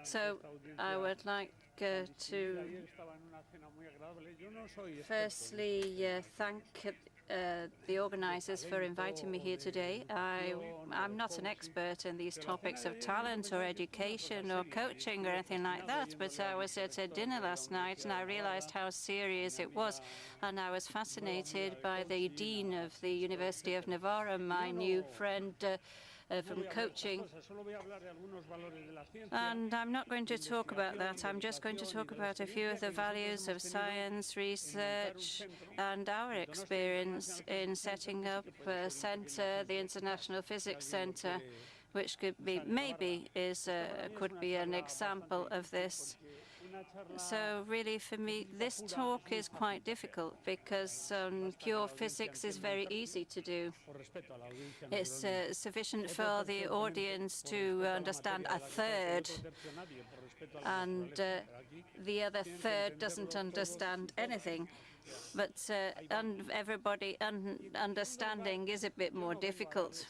So I would like to firstly thank the organizers for inviting me here today. I'm not an expert in these topics of talent or education or coaching or anything like that, but I was at a dinner last night and I realized how serious it was, and I was fascinated by the dean of the University of Navarra, my new friend from coaching. And I'm not going to talk about that. I'm just going to talk about a few of the values of science, research, and our experience in setting up a center, the International Physics Center, which could be could be an example of this. So really, for me, this talk is quite difficult because pure physics is very easy to do. It's sufficient for the audience to understand a third, and the other third doesn't understand anything. But everybody understanding is a bit more difficult.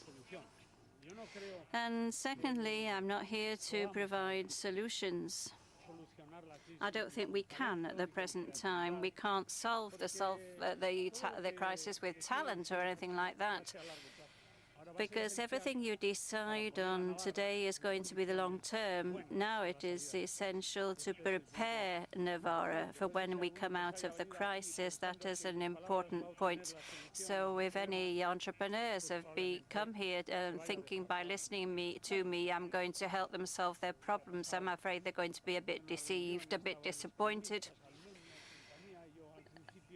And secondly, I'm not here to provide solutions. I don't think we can at the present time. We can't solve the crisis with talent or anything like that, because everything you decide on today is going to be the long term. Now it is essential to prepare Navarra for when we come out of the crisis. That is an important point. So if any entrepreneurs have come here thinking by listening to me, I'm going to help them solve their problems, I'm afraid they're going to be a bit deceived, a bit disappointed.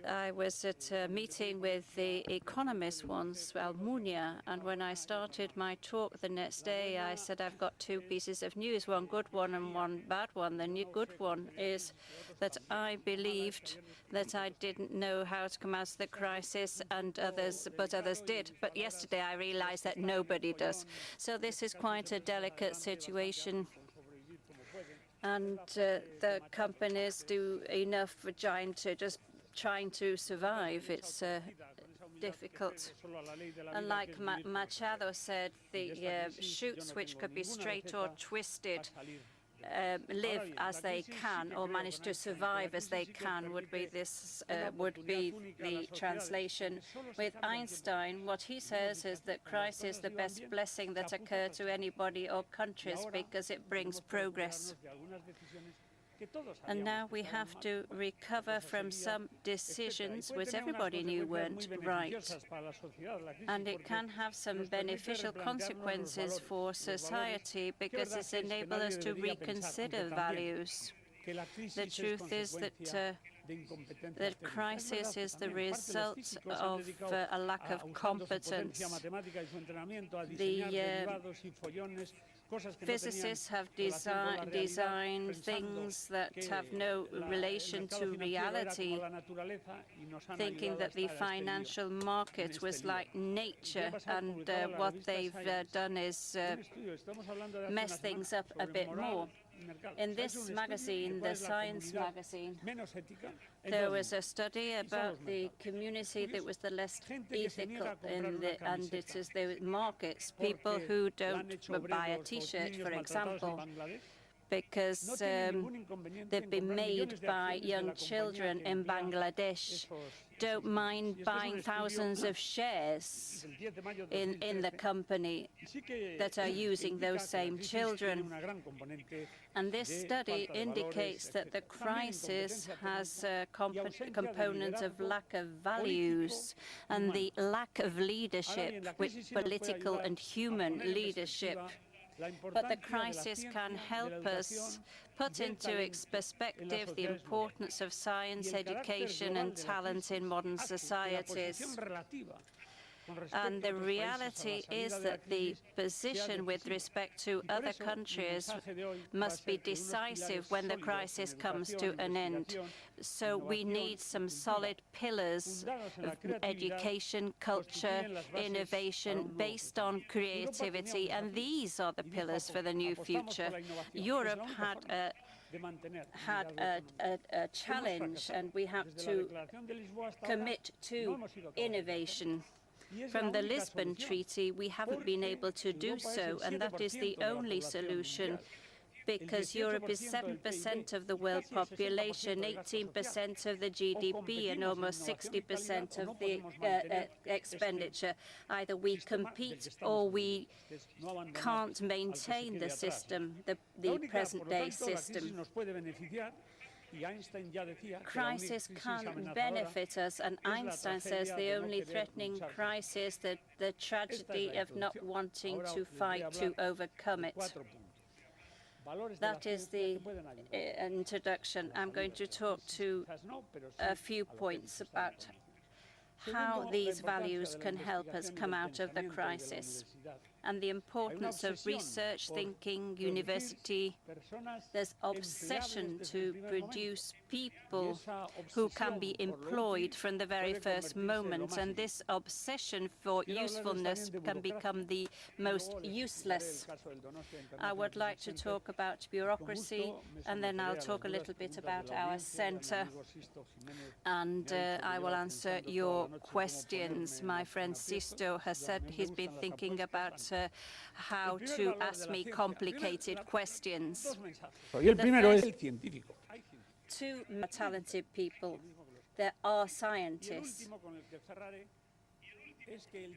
I was at a meeting with the economist once, Almunia, and when I started my talk the next day, I said I've got two pieces of news, one good one and one bad one. The good one is that I believed that I didn't know how to come out of the crisis, but others did. But yesterday I realized that nobody does. So this is quite a delicate situation. And the companies do enough for trying to survive. It's difficult. And like Machado said, the shoots which could be straight or twisted live as they can or manage to survive as they can would be the translation. With Einstein, what he says is that crisis is the best blessing that occur to anybody or countries because it brings progress. And now we have to recover from some decisions which everybody knew weren't right. And it can have some beneficial consequences for society because it enables us to reconsider values. The truth is that crisis is the result of a lack of competence. Physicists have designed things that have no relation to reality, thinking that the financial market was like nature, and what they've done is mess things up a bit more. In this magazine, the Science magazine, there was a study about the community that was the less ethical, and it is the markets, people who don't buy a T-shirt, for example, because they've been made by young children in Bangladesh, don't mind buying thousands of shares in the company that are using those same children. And this study indicates that the crisis has a component of lack of values and the lack of leadership, with political and human leadership. But the crisis can help us put into perspective the importance of science, education, and talent in modern societies. And the reality is that the position with respect to other countries must be decisive when the crisis comes to an end. So we need some solid pillars of education, culture, innovation based on creativity, and these are the pillars for the new future. Europe had a challenge, and we have to commit to innovation. From the Lisbon Treaty, we haven't been able to do so, and that is the only solution, because Europe is 7% of the world population, 18% of the GDP, and almost 60% of the expenditure. Either we compete or we can't maintain the system, the present-day system. Crisis can't benefit us, and Einstein says the only threatening crisis is the tragedy of not wanting to fight to overcome it. That is the introduction. I'm going to talk to a few points about how these values can help us come out of the crisis, and the importance of research thinking, university. There's obsession to produce people who can be employed from the very first moment, and this obsession for usefulness can become the most useless. I would like to talk about bureaucracy, and then I'll talk a little bit about our center, and I will answer your questions. My friend Sisto has said he's been thinking about how to ask me complicated questions. Two talented people. There are scientists.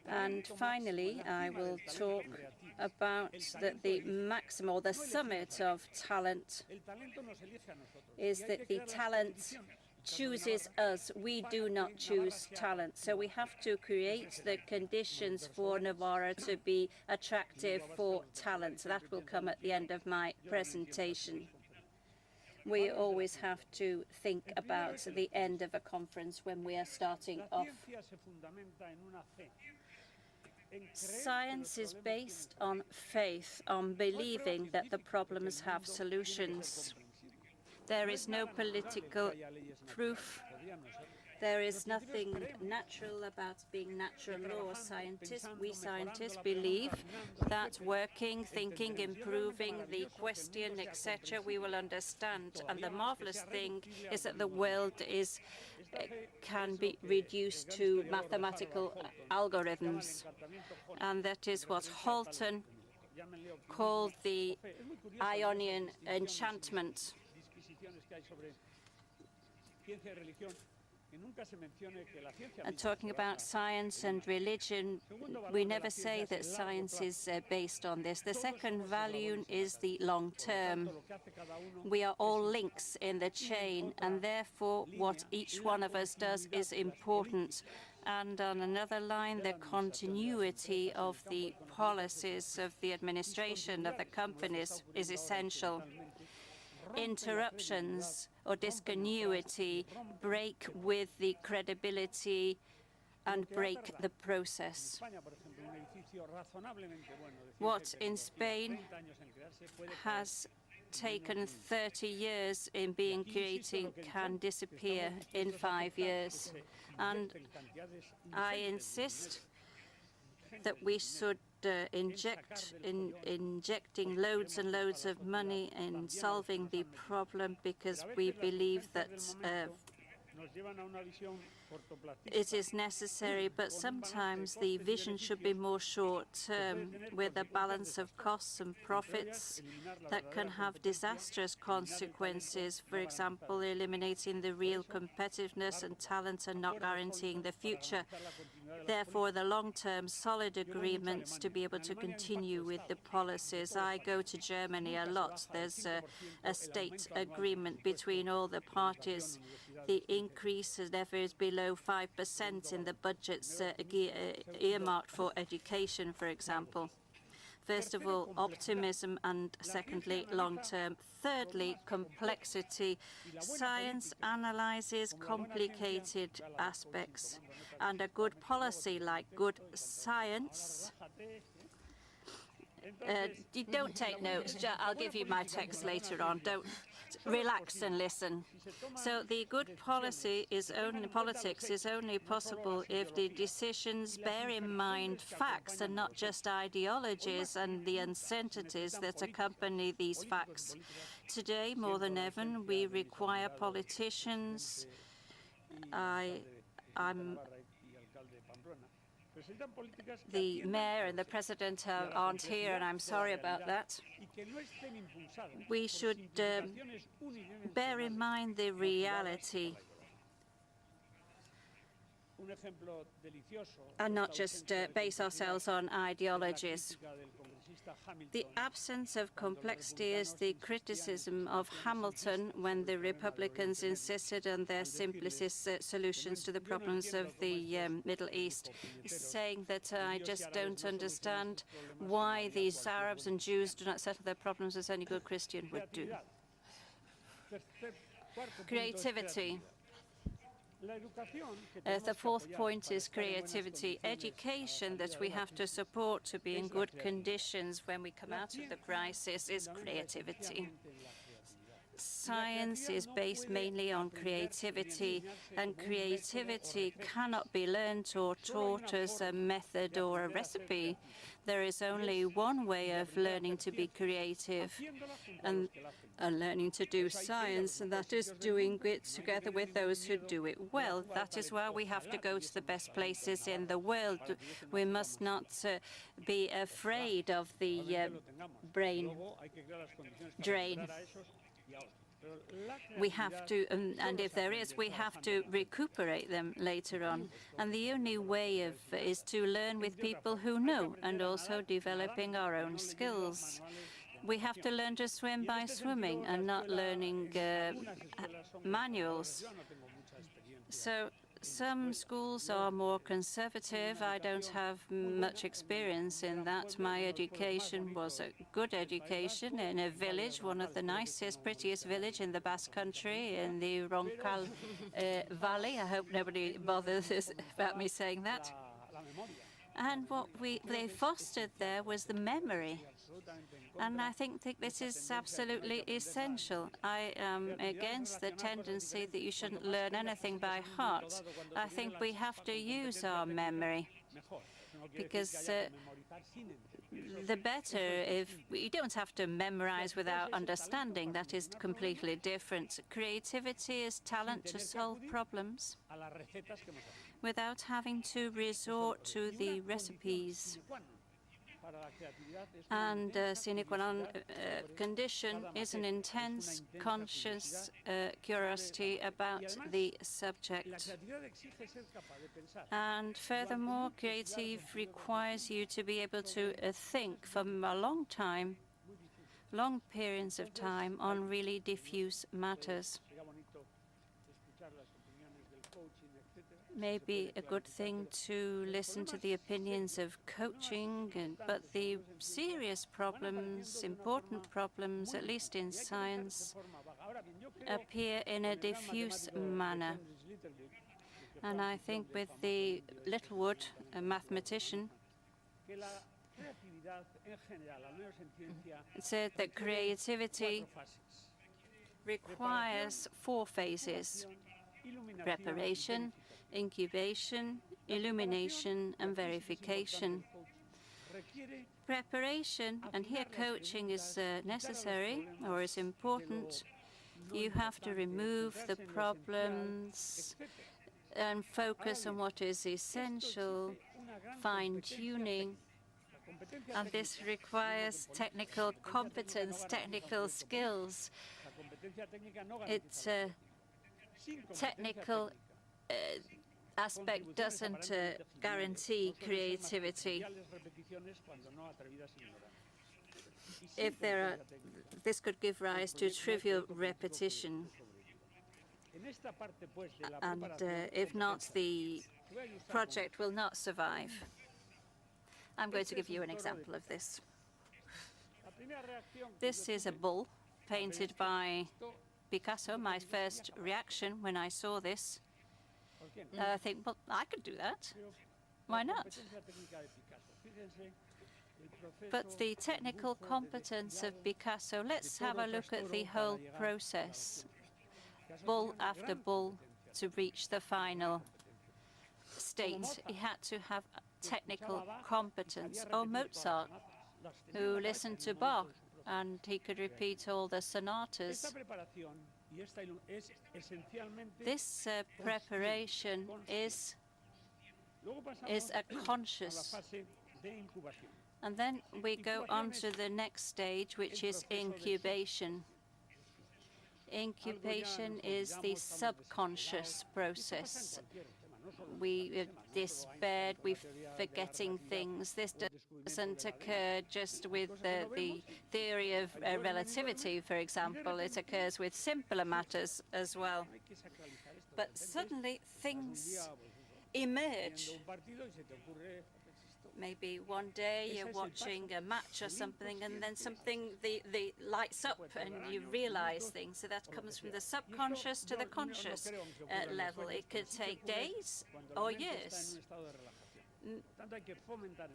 And finally, I will talk about the maximum or the summit of talent is that the talent chooses us. We do not choose talent. So we have to create the conditions for Navarra to be attractive for talent. That will come at the end of my presentation. We always have to think about the end of a conference when we are starting off. Science is based on faith, on believing that the problems have solutions. There is no political proof. There is nothing natural about being natural law. We scientists believe that working, thinking, improving the question, etc., we will understand. And the marvelous thing is that the world can be reduced to mathematical algorithms. And that is what Holton called the Ionian enchantment. And talking about science and religion, we never say that science is based on this. The second value is the long term. We are all links in the chain, and therefore what each one of us does is important. And on another line, the continuity of the policies of the administration of the companies is essential. Interruptions or discontinuity break with the credibility and break the process. What in Spain has taken 30 years in being created can disappear in 5 years. And I insist that we should injecting loads and loads of money in solving the problem, because we believe that it is necessary, but sometimes the vision should be more short-term, with a balance of costs and profits that can have disastrous consequences. For example, eliminating the real competitiveness and talent and not guaranteeing the future. Therefore, the long-term solid agreements to be able to continue with the policies. I go to Germany a lot. There's a state agreement between all the parties. The increase never is below 5% in the budgets earmarked for education, for example. First of all, optimism, and secondly, long-term. Thirdly, complexity. Science analyzes complicated aspects, and a good policy like good science. Don't take notes. I'll give you my text later on. Don't relax and listen. So the good policy is politics is only possible if the decisions bear in mind facts and not just ideologies and the uncertainties that accompany these facts. Today, more than ever, we require politicians. I'm The mayor and the president aren't here, and I'm sorry about that. We should bear in mind the reality and not just base ourselves on ideologies. The absence of complexity is the criticism of Hamilton when the Republicans insisted on their simplest solutions to the problems of the Middle East, saying that I just don't understand why these Arabs and Jews do not settle their problems as any good Christian would do. Creativity. The fourth point is creativity. Education that we have to support to be in good conditions when we come out of the crisis is creativity. Science is based mainly on creativity, and creativity cannot be learned or taught as a method or a recipe. There is only one way of learning to be creative and learning to do science, and that is doing it together with those who do it well. That is why we have to go to the best places in the world. We must not be afraid of the brain drain. We have to, and if there is, we have to recuperate them later on. And the only way is to learn with people who know, and also developing our own skills. We have to learn to swim by swimming and not learning manuals. So some schools are more conservative. I don't have much experience in that. My education was a good education in a village, one of the nicest, prettiest village in the Basque Country, in the Roncal Valley. I hope nobody bothers about me saying that. And what they fostered there was the memory. And I think this is absolutely essential. I am against the tendency that you shouldn't learn anything by heart. I think we have to use our memory, because the better if you don't have to memorize without understanding. That is completely different. Creativity is talent to solve problems without having to resort to the recipes. And sine qua non condition is an intense, conscious curiosity about the subject. And furthermore, creative requires you to be able to think for a long time, long periods of time, on really diffuse matters. Maybe a good thing to listen to the opinions of coaching, but the serious problems, important problems, at least in science, appear in a diffuse manner. And I think with the Littlewood, a mathematician, said that creativity requires 4 phases: preparation, incubation, illumination, and verification. Preparation, and here coaching is necessary or is important. You have to remove the problems and focus on what is essential, fine-tuning, and this requires technical competence, technical skills. It's technical aspect doesn't guarantee creativity. If there are, this could give rise to trivial repetition, and if not, the project will not survive. I'm going to give you an example of this. This is a bull painted by Picasso. My first reaction when I saw this, I think, well, I could do that. Why not? But the technical competence of Picasso, let's have a look at the whole process, bull after bull, to reach the final state. He had to have technical competence. Or Mozart, who listened to Bach, and he could repeat all the sonatas. This preparation is is a conscious. And then we go on to the next stage, which is incubation. Incubation is the subconscious process. We despaired, we're forgetting things. This doesn't occur just with the theory of relativity, for example. It occurs with simpler matters as well. But suddenly things emerge. Maybe one day you're watching a match or something, and then something lights up and you realize things. So that comes from the subconscious to the conscious level. It could take days or years.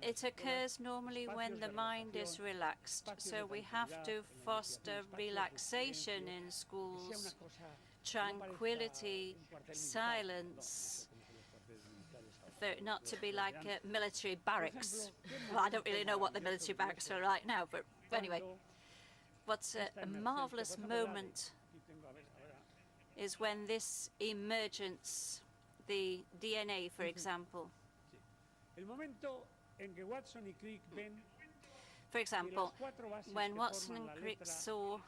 It occurs normally when the mind is relaxed. So we have to foster relaxation in schools, tranquility, silence. Not to be like military barracks. Well, I don't really know what the military barracks are right now, but anyway. What's a marvelous moment is when this emergence, the DNA, for example. For example, when Watson and Crick saw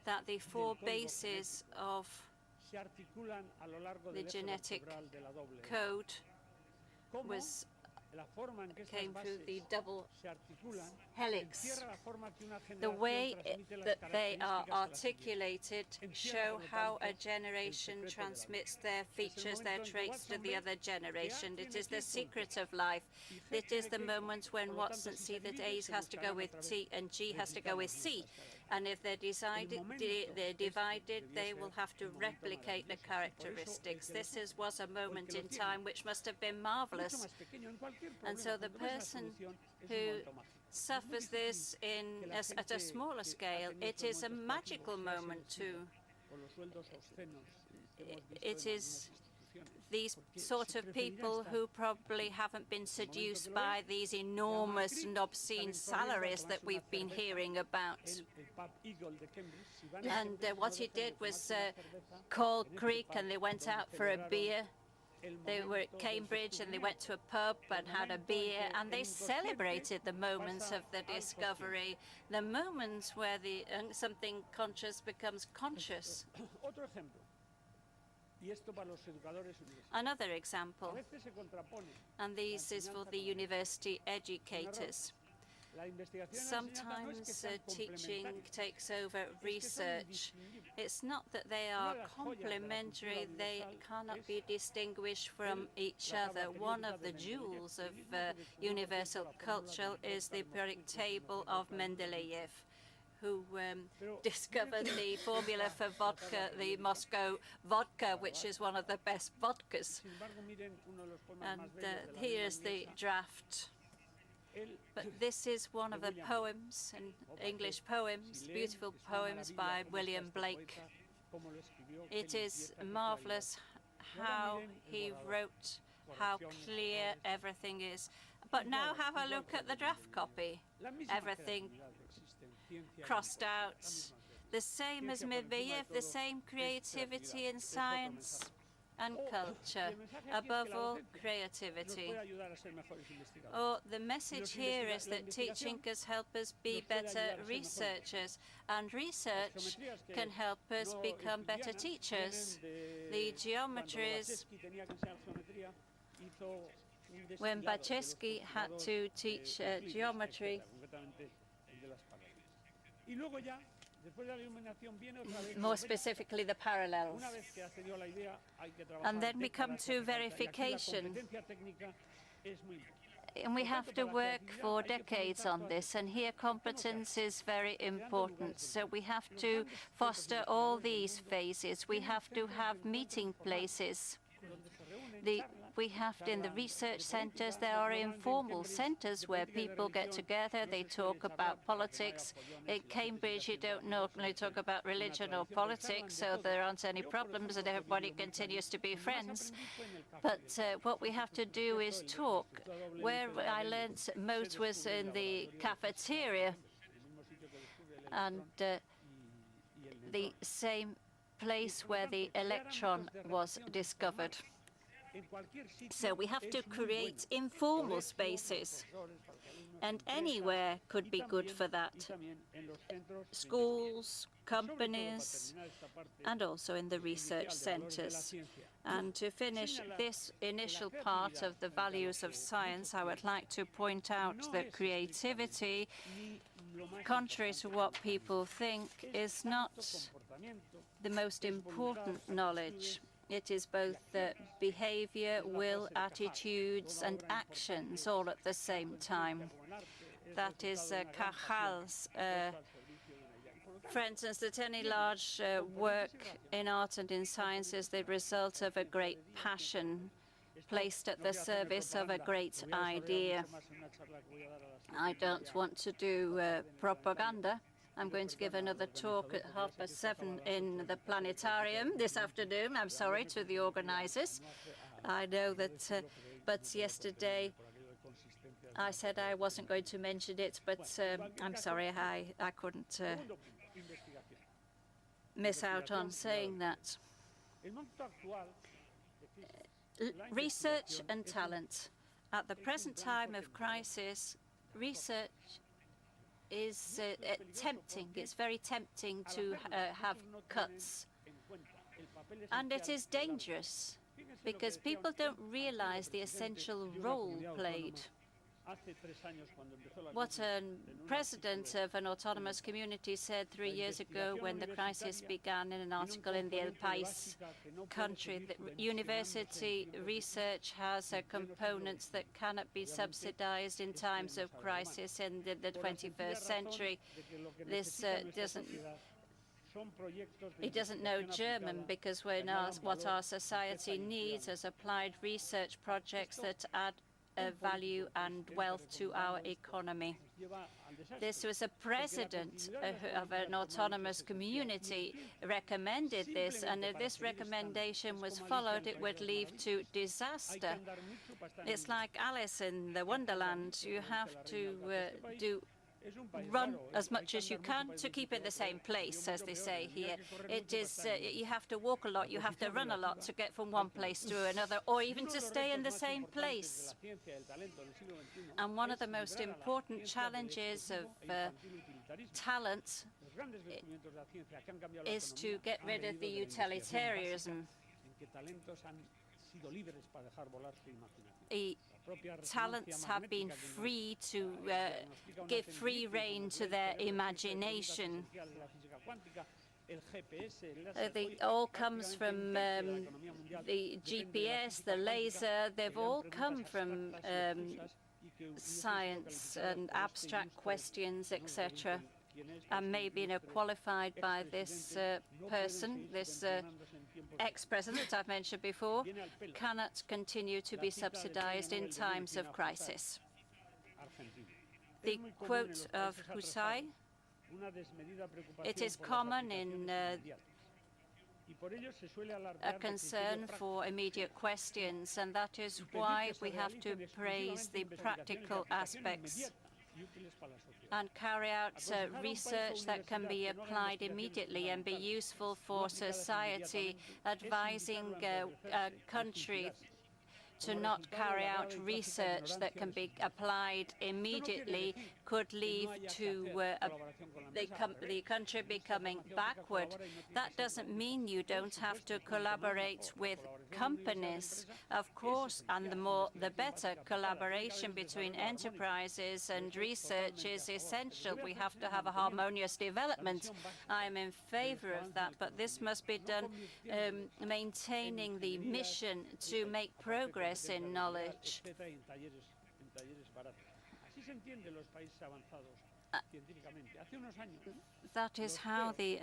that the 4 bases of the genetic code came through the double helix. The way that they are articulated show how a generation transmits their features, their traits to the other generation. It is the secret of life. It is the moment when Watson sees that A has to go with T and G has to go with C. And if they're divided, they will have to replicate the characteristics. This was a moment in time which must have been marvelous. And so the person who suffers this at a smaller scale, it is a magical moment too. It is these sort of people who probably haven't been seduced by these enormous and obscene salaries that we've been hearing about. And what he did was call Crick, and they went out for a beer. They were at Cambridge and they went to a pub and had a beer, and they celebrated the moments of the discovery, the moments where something conscious becomes conscious. Another example, and this is for the university educators. Sometimes teaching takes over research. It's not that they are complementary, they cannot be distinguished from each other. One of the jewels of universal culture is the periodic table of Mendeleev, who discovered the formula for vodka, the Moscow vodka, which is one of the best vodkas. And here's the draft. But this is one of the poems, English poems, beautiful poems by William Blake. It is marvelous how he wrote, how clear everything is. But now have a look at the draft copy. Everything crossed out. The same as Medvedev, the same creativity in science and culture, above all, creativity. The message here is that teaching can help us be better researchers, and research can help us become better teachers. The geometries, when Bachesky had to teach geometry, more specifically the parallels. And then we come to verification. And we have to work for decades on this, and here competence is very important. So we have to foster all these phases. We have to have meeting places. We have in the research centers, there are informal centers where people get together, they talk about politics. In Cambridge, you don't normally talk about religion or politics, so there aren't any problems and everybody continues to be friends. But what we have to do is talk. Where I learned most was in the cafeteria, and the same place where the electron was discovered. So we have to create informal spaces, and anywhere could be good for that. Schools, companies, and also in the research centers. And to finish this initial part of the values of science, I would like to point out that creativity, contrary to what people think, is not the most important knowledge. It is both behavior, will, attitudes, and actions all at the same time. That is Cajal's. For instance, that any large work in art and in science is the result of a great passion placed at the service of a great idea. I don't want to do propaganda. I'm going to give another talk at 7:30 in the planetarium this afternoon. I'm sorry to the organizers. I know that, but yesterday I said I wasn't going to mention it, but I'm sorry, I couldn't miss out on saying that. Research and talent. At the present time of crisis, research is tempting. It's very tempting to have cuts. And it is dangerous because people don't realize the essential role played. What a president of an autonomous community said 3 years ago when the crisis began in an article in the El País country, that university research has components that cannot be subsidized in times of crisis in the 21st century. This He doesn't know German because what our society needs is applied research projects that add value and wealth to our economy. This was a president of an autonomous community recommended this, and if this recommendation was followed, it would lead to disaster. It's like Alice in the Wonderland. You have to run as much as you can to keep in the same place, as they say here. It is, you have to walk a lot, you have to run a lot to get from one place to another, or even to stay in the same place. And one of the most important challenges of talent is to get rid of the utilitarianism. Talents have been free to give free rein to their imagination. They all comes from the GPS, the laser. They've all come from science and abstract questions, etc. And maybe qualified by this person, this ex-president I've mentioned before, cannot continue to be subsidized in times of crisis. The quote of Husserl, it is common in a concern for immediate questions, and that is why we have to praise the practical aspects and carry out research that can be applied immediately and be useful for society. Advising a country to not carry out research that can be applied immediately could lead to the country becoming backward. That doesn't mean you don't have to collaborate with companies, of course, and the more the better. Collaboration between enterprises and research is essential. We have to have a harmonious development. I am in favor of that, but this must be done maintaining the mission to make progress in knowledge. That is how the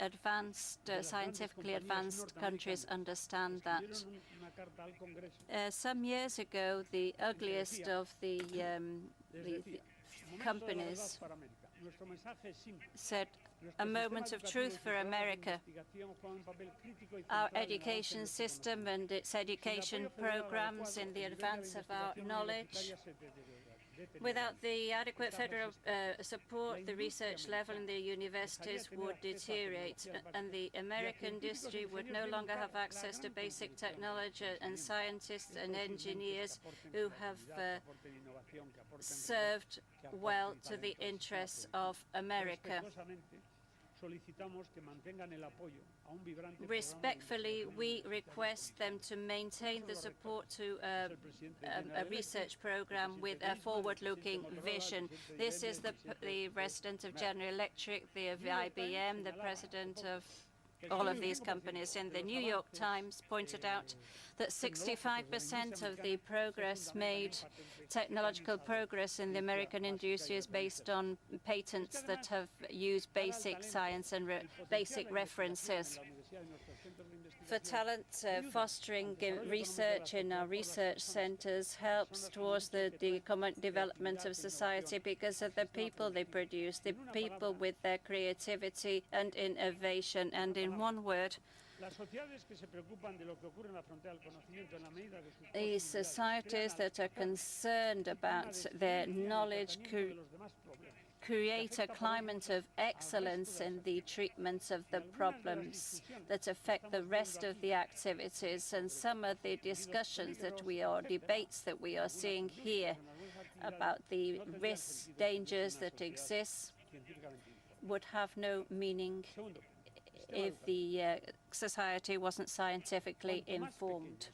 scientifically advanced countries understand that. Some years ago, the ugliest of the companies said, "A moment of truth for America. Our education system and its education programs in the advance of our knowledge Without the adequate federal support, the research level in the universities would deteriorate, and the American industry would no longer have access to basic technology and scientists and engineers who have served well to the interests of America. Respectfully, we request them to maintain the support to a research program with a forward-looking vision. This is the president of General Electric, the IBM, the president of all of these companies. And the New York Times pointed out that 65% of the progress made, technological progress in the American industry, is based on patents that have used basic science and basic references. For talent, fostering research in our research centers helps towards the development of society because of the people they produce, the people with their creativity and innovation. And in one word, the societies that are concerned about their knowledge create a climate of excellence in the treatment of the problems that affect the rest of the activities. And some of the discussions debates that we are seeing here about the risks, dangers that exist would have no meaning if the society wasn't scientifically informed.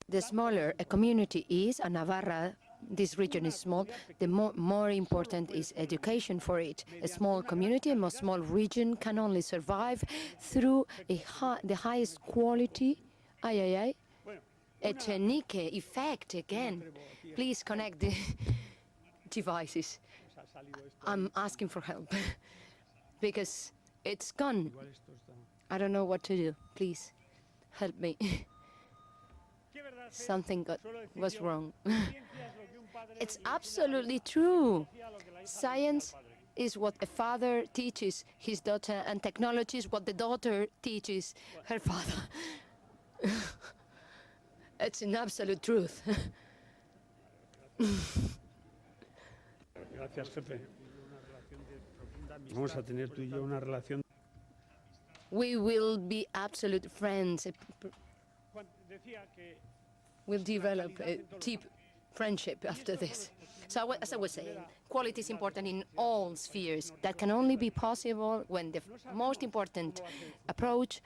The smaller a community is, and Navarra, this region is small, the more important is education for it. A small community, a small region can only survive through the highest quality, Echenique effect again. Please connect the devices. I'm asking for help because it's gone. I don't know what to do. Please help me. Something was wrong. It's absolutely true. Science is what a father teaches his daughter, and technology is what the daughter teaches her father. It's an absolute truth. Gracias, jefe. Vamos a tener tú y yo una relación. We will be absolute friends. We'll develop a deep friendship after this. So as I was saying, quality is important in all spheres. That can only be possible when the most important approach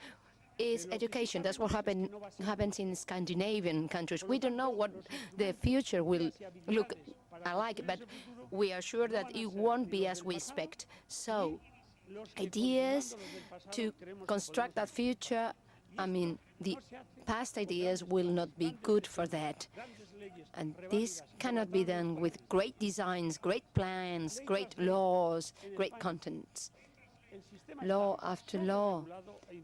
is education. That's what happens in Scandinavian countries. We don't know what the future will look like, but we are sure that it won't be as we expect. So ideas to construct that future, the past ideas will not be good for that. And this cannot be done with great designs, great plans, great laws, great contents. Law after law,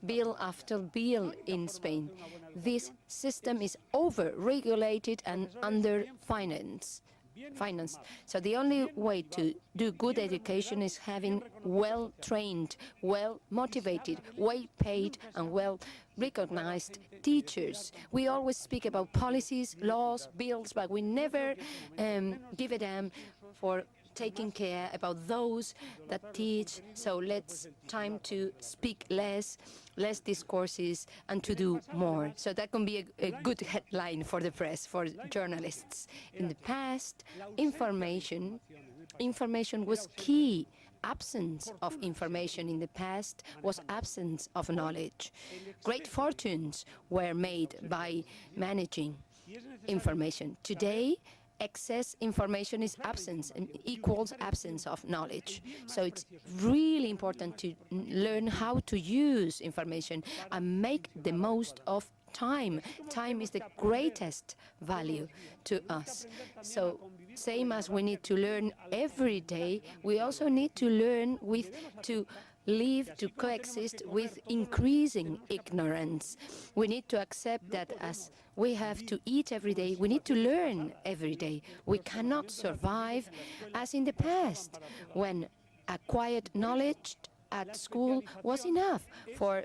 bill after bill in Spain. This system is over-regulated and under-financed. So the only way to do good education is having well-trained, well-motivated, well-paid and well-recognized teachers. We always speak about policies, laws, bills, but we never give a damn for taking care about those that teach. So let's time to speak less discourses, and to do more. So that can be a good headline for the press, for journalists. In the past, information was key. Absence of information in the past was absence of knowledge. Great fortunes were made by managing information. Today, excess information is absence and equals absence of knowledge. So it's really important to learn how to use information and make the most of time. Time is the greatest value to us. So same as we need to learn every day, we also need to learn to live, to coexist with increasing ignorance. We need to accept that as we have to eat every day, we need to learn every day. We cannot survive as in the past, when acquired knowledge at school was enough for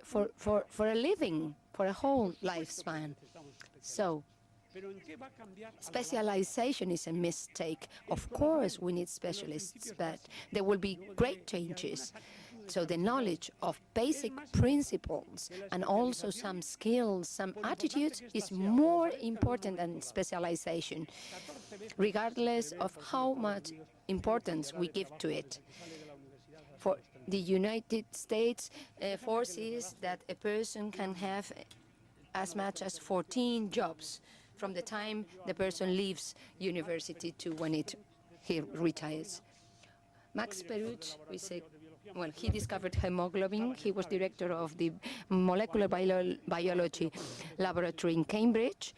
a living, for a whole lifespan. So Specialization is a mistake. Of course, we need specialists, but there will be great changes. So the knowledge of basic principles and also some skills, some attitudes is more important than specialization, regardless of how much importance we give to it. For the United States foresees that a person can have as much as 14 jobs from the time the person leaves university to when he retires. Max Perutz, he discovered hemoglobin. He was director of the molecular biology laboratory in Cambridge.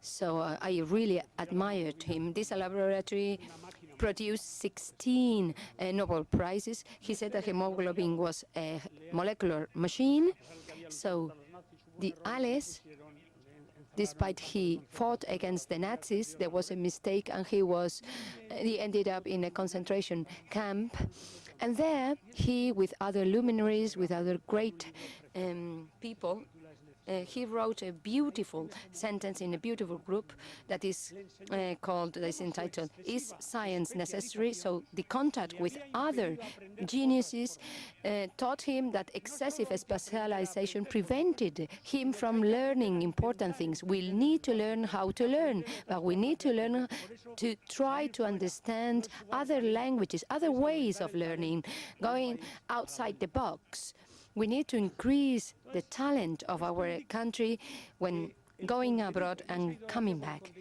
So I really admired him. This laboratory produced 16 Nobel Prizes. He said that hemoglobin was a molecular machine. So the Allies, despite he fought against the Nazis, there was a mistake, and he ended up in a concentration camp. And there, he, with other luminaries, with other great people, he wrote a beautiful sentence in a beautiful group that is entitled, "Is Science Necessary?" So the contact with other geniuses taught him that excessive specialization prevented him from learning important things. We need to learn how to learn, but we need to learn to try to understand other languages, other ways of learning, going outside the box. We need to increase the talent of our country when going abroad and coming back.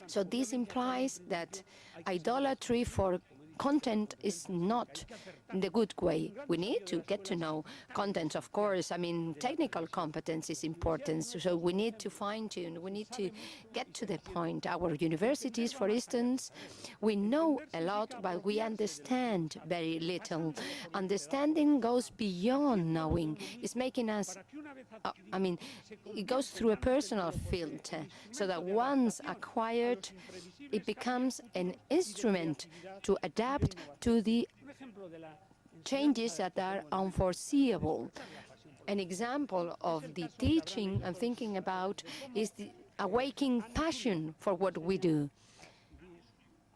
So this implies that idolatry for content is not the good way. We need to get to know content, of course. I mean, technical competence is important, so we need to fine-tune. We need to get to the point. Our universities, for instance, we know a lot, but we understand very little. Understanding goes beyond knowing. It's making us, it goes through a personal filter, so that once acquired, it becomes an instrument to adapt to the changes that are unforeseeable. An example of the teaching I'm thinking about is the awakening passion for what we do.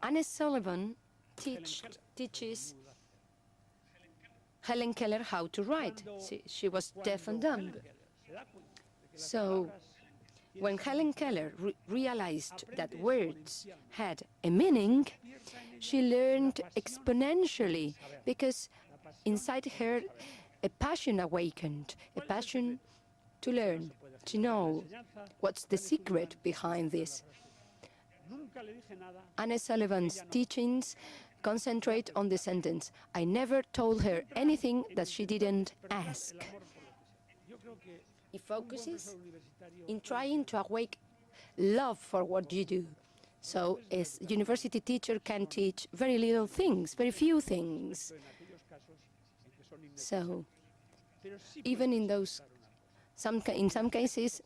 Anne Sullivan teaches Helen Keller how to write. She was deaf and dumb. So when Helen Keller realized that words had a meaning, she learned exponentially, because inside her a passion awakened, a passion to learn, to know what's the secret behind this. Anne Sullivan's teachings concentrate on the sentence, "I never told her anything that she didn't ask." It focuses in trying to awake love for what you do. So a university teacher can teach very little things, very few things. So even in in some cases,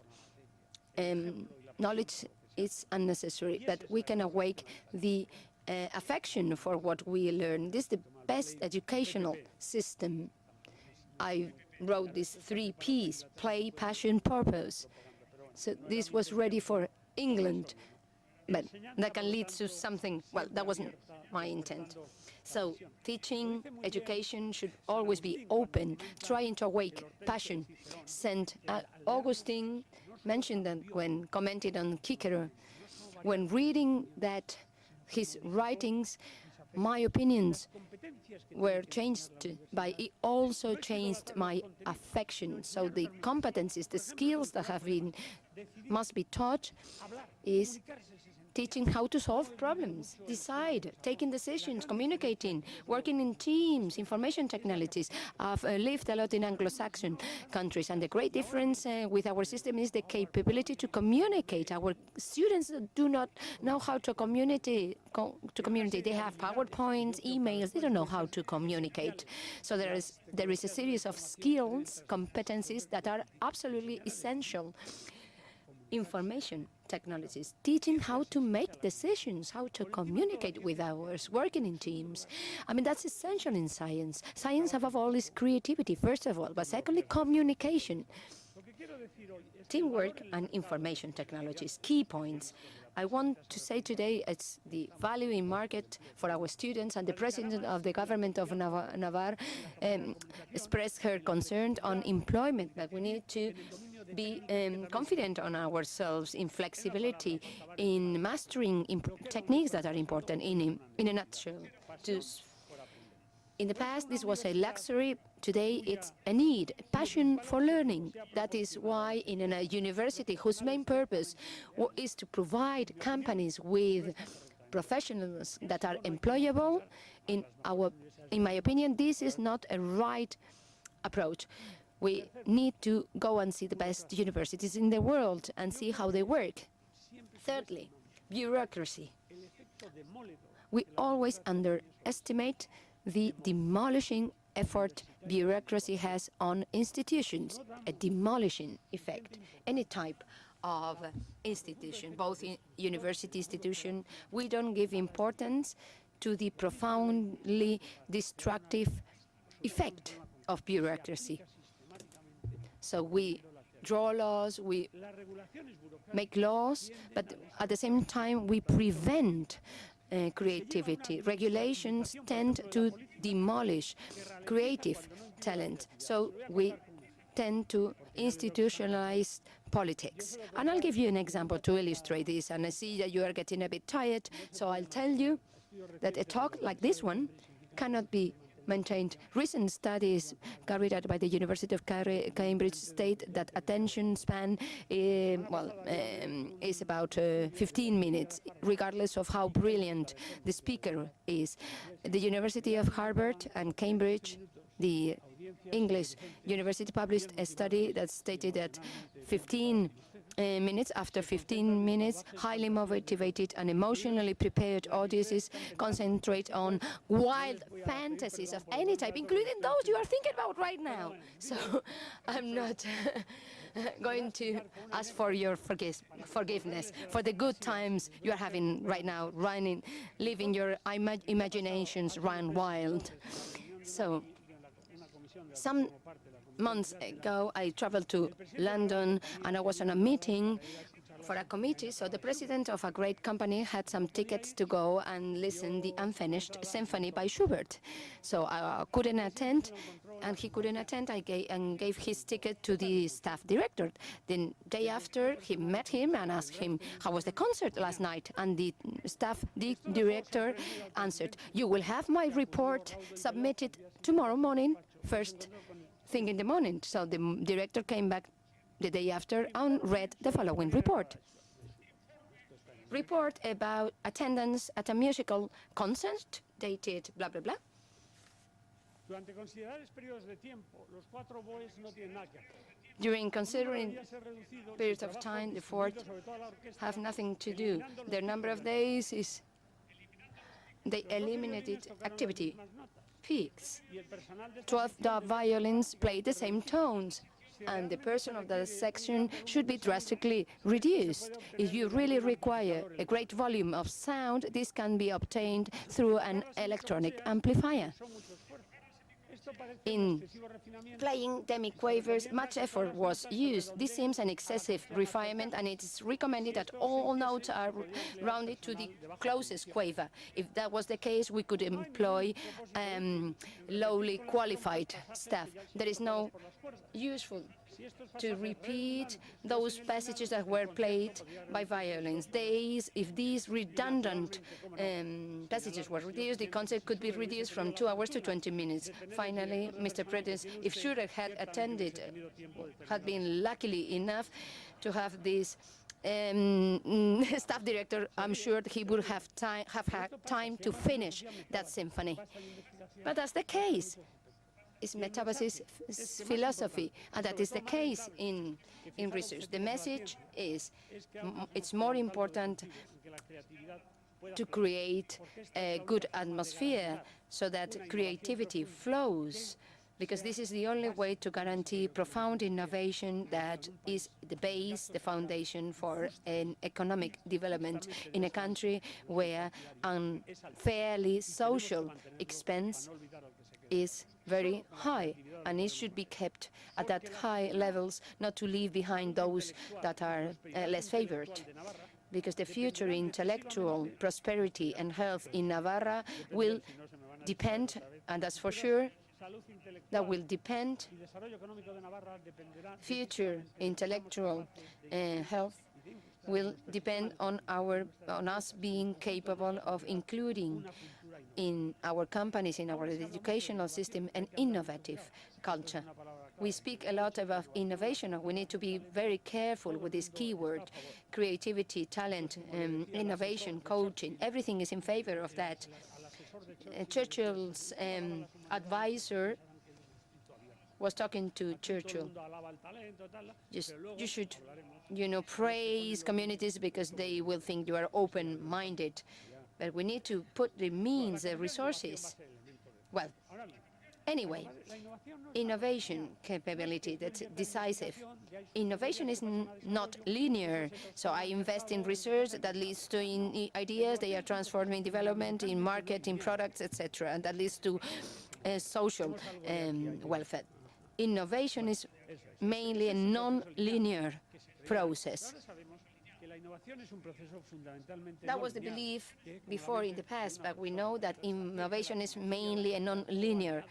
knowledge is unnecessary, but we can awake the affection for what we learn. This is the best educational system. I wrote these 3 Ps: play, passion, purpose. So this was ready for England, but that can lead to something, well, that wasn't my intent. So teaching, education should always be open, trying to awake passion. St. Augustine mentioned that when commented on Cicero. When reading his writings, my opinions were changed, but it also changed my affection. So the competencies, the skills that must be taught is teaching how to solve problems, decide, taking decisions, communicating, working in teams, information technologies. I've lived a lot in Anglo-Saxon countries, and the great difference with our system is the capability to communicate. Our students do not know how to communicate. They have PowerPoints, emails. They don't know how to communicate. So there is a series of skills, competencies that are absolutely essential. Information technologies, teaching how to make decisions, how to communicate with others, working in teams. I mean, that's essential in science. Science, above all, is creativity, first of all, but secondly, communication. Teamwork and information technologies, key points. I want to say today it's the value in market for our students, and the President of the Government of Navarre expressed her concern on employment, that we need to be confident on ourselves in flexibility, in mastering techniques that are important in a nutshell. In the past, this was a luxury. Today, it's a need, a passion for learning. That is why in a university whose main purpose is to provide companies with professionals that are employable, in my opinion, this is not a right approach. We need to go and see the best universities in the world and see how they work. Thirdly, bureaucracy. We always underestimate the demolishing effort bureaucracy has on institutions, a demolishing effect. Any type of institution, both in university institution, we don't give importance to the profoundly destructive effect of bureaucracy. So we draw laws, we make laws, but at the same time we prevent creativity. Regulations tend to demolish creative talent, so we tend to institutionalize politics. And I'll give you an example to illustrate this, and I see that you are getting a bit tired, so I'll tell you that a talk like this one cannot be maintained. Recent studies carried out by the University of Cambridge state that attention span is about 15 minutes, regardless of how brilliant the speaker is. The University of Harvard and Cambridge, the English university, published a study that stated that 15 minutes. After 15 minutes, highly motivated and emotionally prepared audiences concentrate on wild fantasies of any type, including those you are thinking about right now. So I'm not going to ask for your forgiveness for the good times you are having right now, living your imaginations run wild. So some months ago, I traveled to London, and I was on a meeting for a committee. So the president of a great company had some tickets to go and listen the unfinished symphony by Schubert. So I couldn't attend, and he couldn't attend. I gave his ticket to the staff director. The day after, he met him and asked him, how was the concert last night? And the director answered, you will have my report submitted tomorrow morning, first thing in the morning. So the director came back the day after and read the following report. Report about attendance at a musical concert dated blah, blah, blah. During considering periods of time, the four have nothing to do. Their number of days is they eliminated activity peaks. 12 violins play the same tones, and the person of the section should be drastically reduced. If you really require a great volume of sound, this can be obtained through an electronic amplifier. In playing demi-quavers, much effort was used. This seems an excessive refinement, and it is recommended that all notes are rounded to the closest quaver. If that was the case, we could employ lowly qualified staff. There is no useful to repeat those passages that were played by violins. If these redundant passages were reduced, the concert could be reduced from 2 hours to 20 minutes. Finally, Mr. Pedro, if Schubert had attended, had been lucky enough to have this staff director, I'm sure he would have had time to finish that symphony. But that's the case. It's metabasis philosophy, and that is the case in research. The message is it's more important to create a good atmosphere so that creativity flows, because this is the only way to guarantee profound innovation that is the base, the foundation for an economic development in a country where unfairly social expense is very high, and it should be kept at that high levels, not to leave behind those that are less favored. Because the future intellectual prosperity and health in Navarra will depend, and that's for sure, that will depend, future intellectual health will depend on us being capable of including in our companies, in our educational system, an innovative culture. We speak a lot about innovation, and we need to be very careful with this keyword: creativity, talent, innovation, coaching. Everything is in favor of that. Churchill's advisor was talking to Churchill. You should, praise communities because they will think you are open-minded. But we need to put the means, the resources. Well, anyway, innovation capability, that's decisive. Innovation is not linear. So I invest in research that leads to ideas. They are transforming development in market, in products, etc. And that leads to social welfare. Innovation is mainly a non-linear process. That was the belief before in the past, but we know that innovation is mainly a non-linear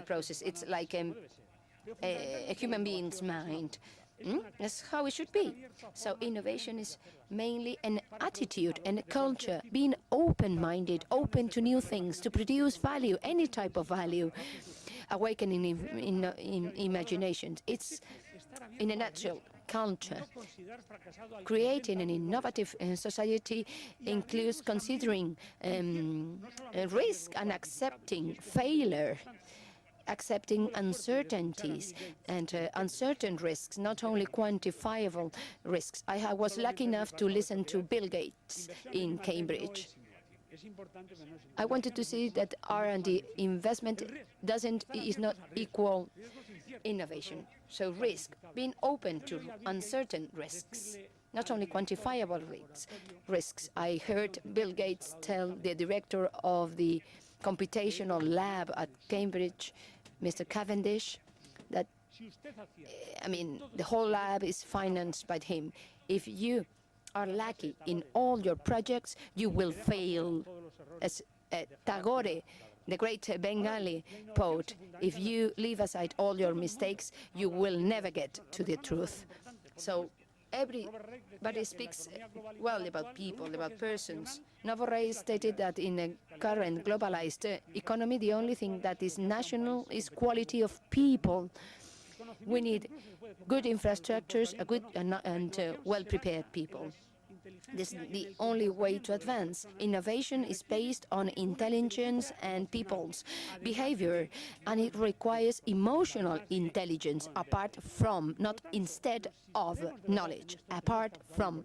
process. It's like a human being's mind. That's how it should be. So innovation is mainly an attitude and a culture, being open-minded, open to new things, to produce value, any type of value, awakening in imaginations. It's, in a nutshell, culture. Creating an innovative society includes considering risk and accepting failure, accepting uncertainties and uncertain risks, not only quantifiable risks. I was lucky enough to listen to Bill Gates in Cambridge. I wanted to see that R&D investment is not equal innovation. So risk, being open to uncertain risks, not only quantifiable risks. I heard Bill Gates tell the director of the computational lab at Cambridge, Mr. Cavendish, that, the whole lab is financed by him. If you are lucky in all your projects, you will fail. As Tagore, the great Bengali poet, if you leave aside all your mistakes, you will never get to the truth. So everybody speaks well about people, about persons. Novorre stated that in a current globalized economy, the only thing that is national is quality of people. We need good infrastructures, a good and well-prepared people. This is the only way to advance. Innovation is based on intelligence and people's behavior, and it requires emotional intelligence apart from, not instead of, knowledge, apart from.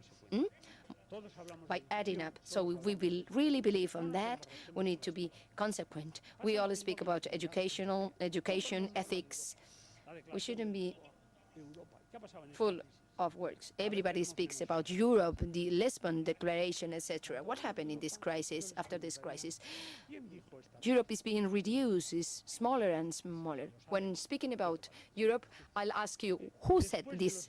By adding up. So if we will really believe on that, we need to be consequent. We always speak about education, ethics. We shouldn't be full of words. Everybody speaks about Europe, the Lisbon Declaration, etc. What happened in this crisis, after this crisis? Europe is being reduced, is smaller and smaller. When speaking about Europe, I'll ask you, who said this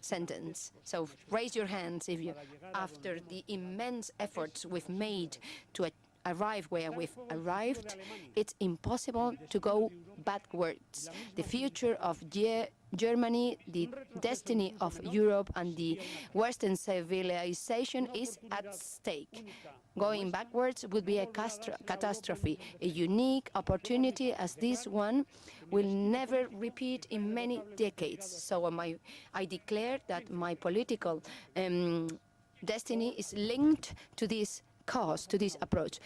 sentence? So raise your hands if you, after the immense efforts we've made to arrive where we've arrived, it's impossible to go backwards. The future of Germany, the destiny of Europe and the Western civilization is at stake. Going backwards would be a catastrophe. A unique opportunity as this one will never repeat in many decades. So I declare that my political destiny is linked to this cause, to this approach.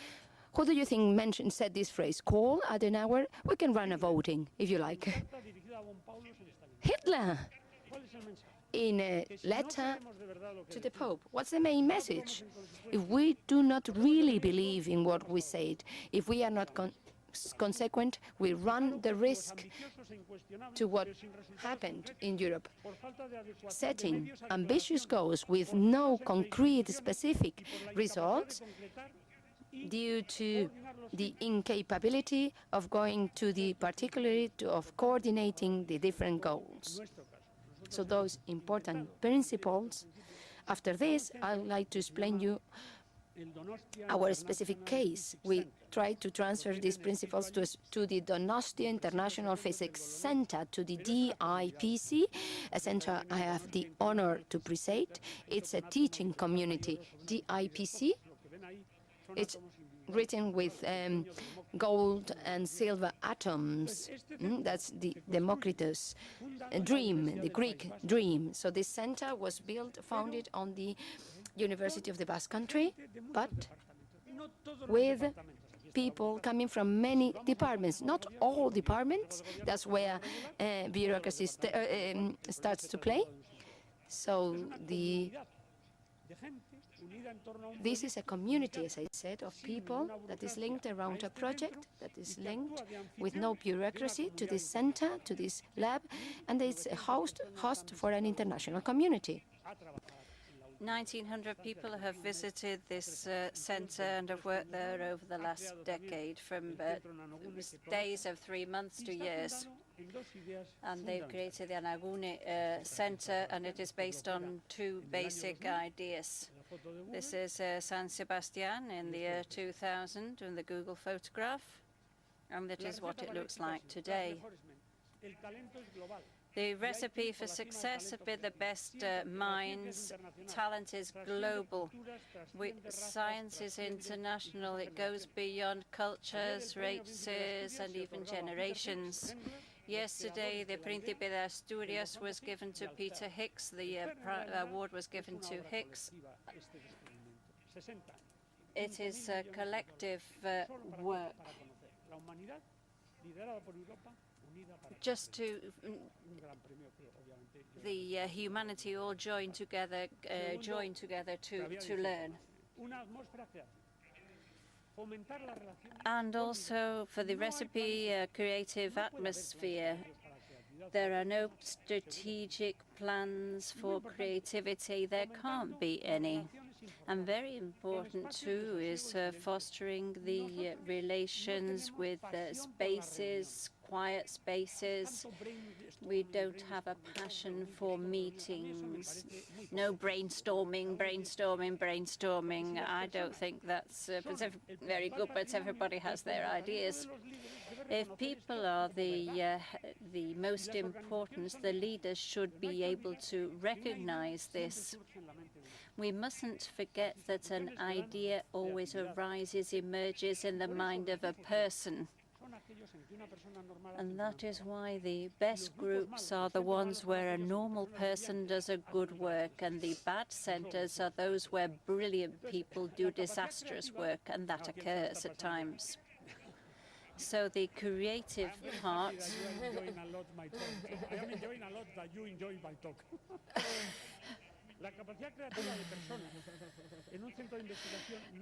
Who do you think said this phrase? Kohl, Adenauer? We can run a voting, if you like. Hitler, in a letter to the Pope. What's the main message? If we do not really believe in what we said, if we are not consequent, we run the risk to what happened in Europe. Setting ambitious goals with no concrete specific results due to the incapability of going to the particularity of coordinating the different goals. So those important principles. After this, I would like to explain you our specific case. We tried to transfer these principles to the Donostia International Physics Center, to the DIPC, a center I have the honor to preside. It's a teaching community. DIPC, it's written with gold and silver atoms. That's the Democritus dream, the Greek dream. So this center was founded on the University of the Basque Country, but with people coming from many departments, not all departments. That's where bureaucracy starts to play. So this is a community, as I said, of people that is linked around a project, that is linked with no bureaucracy to this center, to this lab, and it's a host for an international community. 1,900 people have visited this center and have worked there over the last decade, from days of 3 months to years. And they've created the Anagune Center, and it is based on 2 basic ideas. This is San Sebastian in the year 2000 in the Google photograph, and that is what it looks like today. The recipe for success have been the best minds. Talent is global. Science is international. It goes beyond cultures, races, and even generations. Yesterday, the Príncipe de Asturias was given to Peter Hicks. The award was given to Hicks. It is a collective work. Just to the humanity all join together to learn. And also for the recipe creative atmosphere. There are no strategic plans for creativity. There can't be any. And very important, too, is fostering the relations with spaces, quiet spaces. We don't have a passion for meetings. No brainstorming. I don't think that's very good, but everybody has their ideas. If people are the most important, the leaders should be able to recognize this. We mustn't forget that an idea always arises, emerges in the mind of a person. And that is why the best groups are the ones where a normal person does a good work, and the bad centers are those where brilliant people do disastrous work, and that occurs at times. So the creative part. I am enjoying a lot that you enjoy my talk.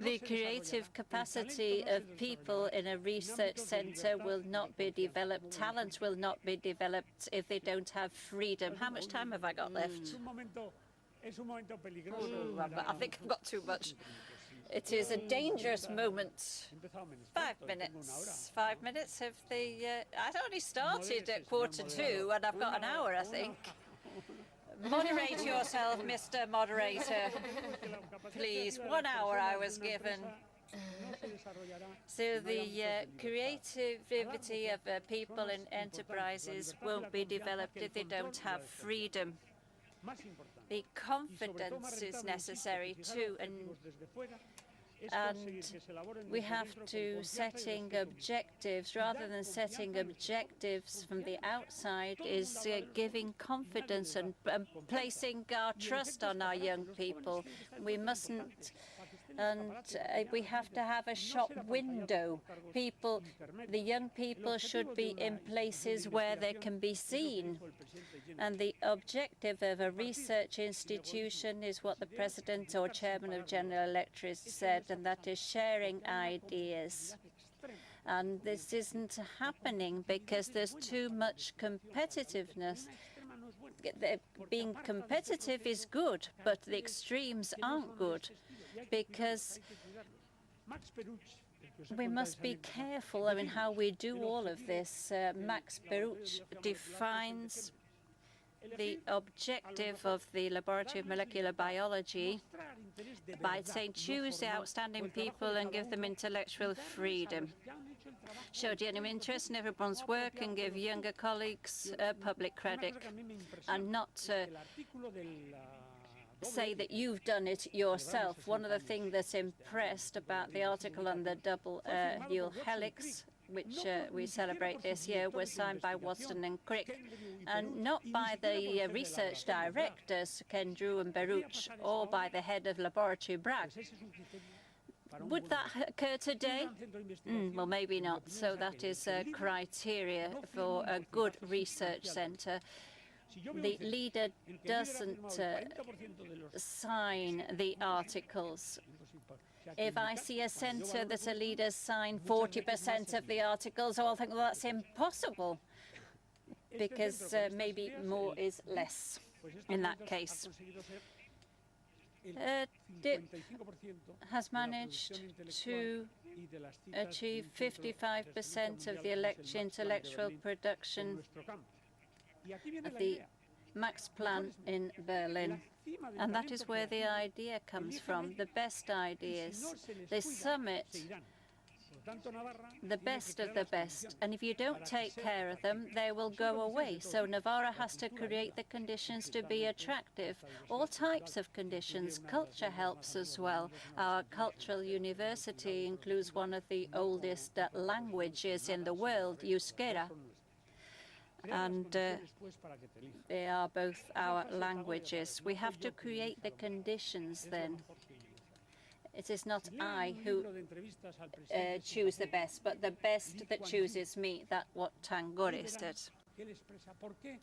The creative capacity of people in a research center will not be developed. Talent will not be developed if they don't have freedom. How much time have I got left? I think I've got too much. It is a dangerous moment. 5 minutes. 5 minutes of the... I'd only started at 1:45, and I've got an hour, I think. Moderate yourself, Mr. Moderator. Please, 1 hour I was given. So the creativity of people and enterprises won't be developed if they don't have freedom. The confidence is necessary too, and we have to setting objectives. Rather than setting objectives from the outside, is giving confidence and placing our trust on our young people. We mustn't, and we have to have a shop window. The young people should be in places where they can be seen. And the objective of a research institution is what the president or chairman of General Electric said, and that is sharing ideas. And this isn't happening because there's too much competitiveness. Being competitive is good, but the extremes aren't good, because We must be careful in how we do all of this. Max Beruch defines the objective of the Laboratory of Molecular Biology by saying choose the outstanding people and give them intellectual freedom. Show genuine interest in everyone's work and give younger colleagues public credit, and not say that you've done it yourself. One of the things that's impressed about the article on the double Newell helix, which we celebrate this year, was signed by Watson and Crick, and not by the research directors, Ken Drew and Beruch, or by the head of laboratory, Bragg. Would that occur today? Well, maybe not. So that is a criteria for a good research center. The leader doesn't sign the articles. If I see a center that a leader signed 40% of the articles, I'll think, well, that's impossible, because maybe more is less in that case. DIP has managed to achieve 55% of the intellectual production of the Max Plan in Berlin. And that is where the idea comes from, the best ideas. They summit the best of the best, and if you don't take care of them, they will go away. So Navarra has to create the conditions to be attractive, all types of conditions. Culture helps as well. Our cultural university includes one of the oldest languages in the world, Euskera, and they are both our languages. We have to create the conditions then. It is not I who choose the best, but the best that chooses me. That's what Tangoris did.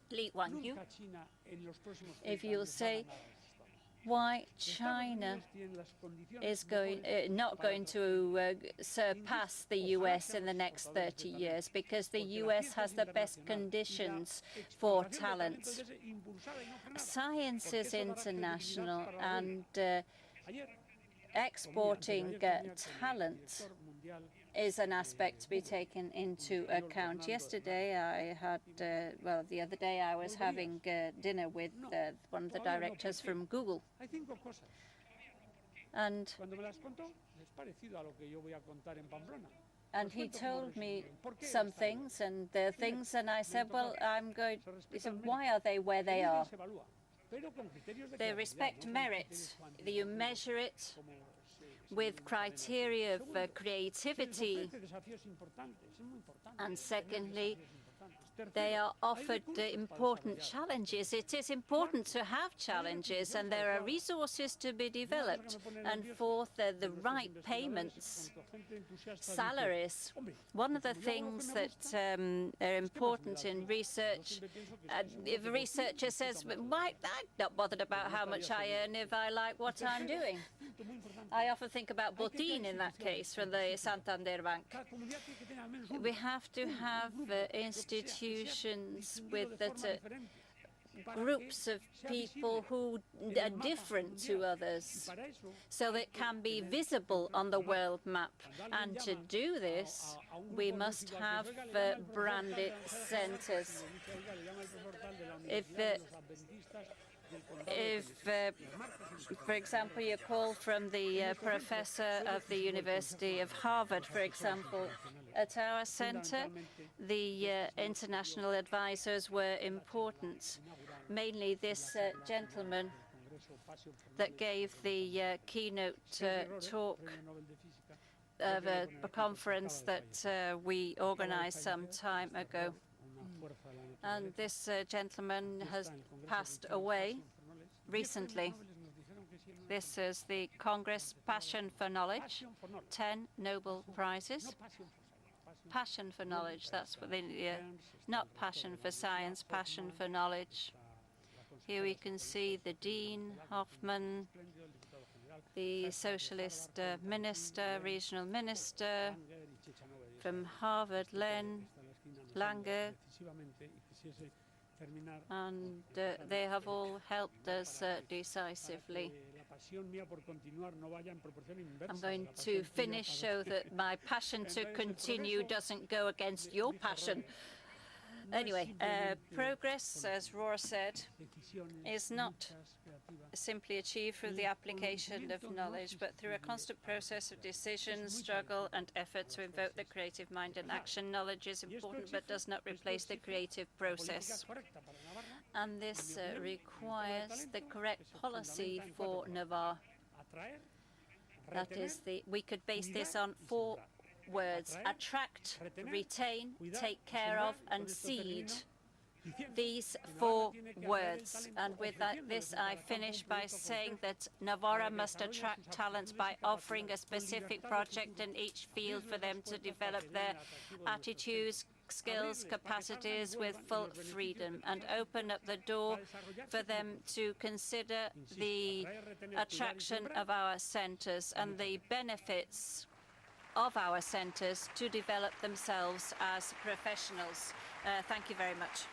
Li Wanyu, if you'll say why China is not going to surpass the US in the next 30 years, because the US has the best conditions for talent. Science is international, and exporting talent is an aspect to be taken into account. Yesterday I had, well, the other day I was having dinner with one of the directors from Google. And he told me some things and I said, well, he said, why are they where they are? They respect merit. You measure it with criteria of creativity. And secondly, they are offered important challenges. It is important to have challenges, and there are resources to be developed. And fourth, the right payments, salaries. One of the things that are important in research, if a researcher says, why, I'm not bothered about how much I earn if I like what I'm doing. I often think about Botín in that case from the Santander Bank. We have to have institutions with that groups of people who are different to others, so that it can be visible on the world map. And to do this, we must have branded centers. If for example, you call from the professor of the University of Harvard, for example, at our center, the international advisors were important. Mainly this gentleman that gave the keynote talk of a conference that we organized some time ago. And this gentleman has passed away recently. This is the Congress Passion for Knowledge, 10 Nobel Prizes. Passion for knowledge, that's what they not passion for science, passion for knowledge. Here we can see the Dean, Hoffman, the socialist minister, regional minister from Harvard, Lange, and they have all helped us decisively. I'm going to finish so that my passion to continue doesn't go against your passion. Anyway, progress, as Roar said, is not simply achieved through the application of knowledge, but through a constant process of decision, struggle, and effort to invoke the creative mind and action. Knowledge is important, but does not replace the creative process. And this requires the correct policy for Navarre. That is, we could base this on 4 words: attract, retain, take care of, and seed. These 4 words. And with this, I finish by saying that Navarra must attract talents by offering a specific project in each field for them to develop their attitudes, skills, capacities with full freedom, and open up the door for them to consider the attraction of our centres and the benefits of our centres to develop themselves as professionals. Thank you very much.